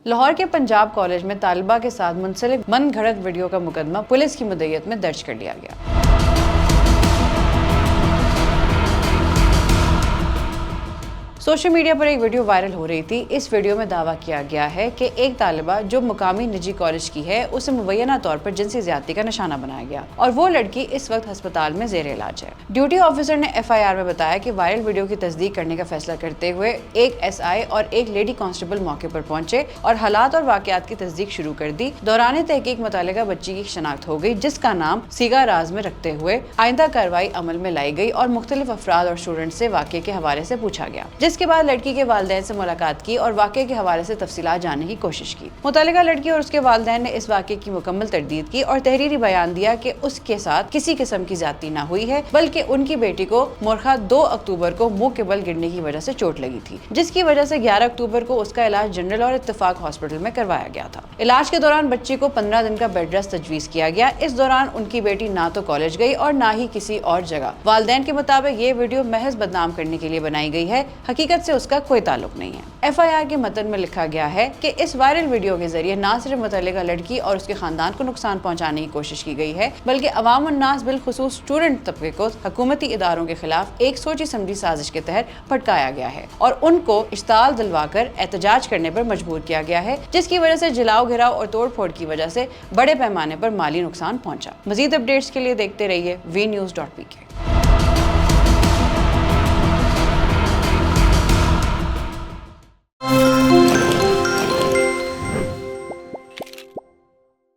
लाहौर के पंजाब कॉलेज में तालिबा के साथ मुंसलिक मनगढ़ंत वीडियो का मुकदमा पुलिस की मुद्दईयत में दर्ज कर लिया गया। सोशल मीडिया पर एक वीडियो वायरल हो रही थी। इस वीडियो में दावा किया गया है कि एक तालिबा जो मुकामी निजी कॉलेज की है उसे मुबैना तौर पर जिनसी ज्यादती का निशाना बनाया गया और वो लड़की इस वक्त अस्पताल में जेर इलाज है। ड्यूटी ऑफिसर ने FIR में बताया कि वायरल वीडियो की तस्दीक करने का फैसला करते हुए एक SI और एक लेडी कांस्टेबल मौके पर पहुंचे और हालात और वाकयात की तस्दीक शुरू कर दी। दौरान तहकीक मुतालिका बच्ची की शनाख्त हो गई, जिसका नाम सीगा राज में रखते हुए आइंदा कार्रवाई अमल में लाई गई और मुख्तलिफ अफराद और स्टूडेंट से वाक़े के हवाले से पूछा गया, जिसके बाद लड़की के वालिदैन से मुलाकात की और वाक़े के हवाले से तफसीलात जानने की कोशिश की। मुतालिका लड़की और उसके वालिदैन ने इस वाक़े की मुकम्मल तरदीद की और तहरीरी बयान दिया कि उसके साथ किसी किस्म की ज्यादती न हुई है, बल्कि उनकी बेटी को मुरखा 2 अक्टूबर को मुंह के बल गिरने की वजह से चोट लगी थी, जिसकी वजह से 11 अक्टूबर को उसका इलाज जनरल और इत्तेफाक हॉस्पिटल में करवाया गया था। इलाज के दौरान बच्ची को 15 दिन का बेड रेस्ट तजवीज किया गया। इस दौरान उनकी बेटी ना तो कॉलेज गई और ना ही किसी और जगह। वालिदैन के मुताबिक ये वीडियो महज बदनाम करने के लिए बनाई गई है, हकीकत से उसका कोई ताल्लुक नहीं है। FIR के मतन में लिखा गया है कि इस वायरल वीडियो के जरिए न सिर्फ मुतल्लिका लड़की और उसके खानदान को नुकसान पहुंचाने की कोशिश की गई है, बल्कि अवाम उन्नास बिलखुसूस स्टूडेंट तबके को हुकूमती इदारों के खिलाफ एक सोची समझी साजिश के तहत भटकाया गया है और उनको इश्ताल दिलवाकर एहतजाज करने पर मजबूर किया गया है, जिसकी वजह से जलाओ घिराव और तोड़ फोड़ की वजह से बड़े पैमाने पर माली नुकसान पहुंचा। मजीद अपडेट्स के लिए देखते रहिए VNews.pk।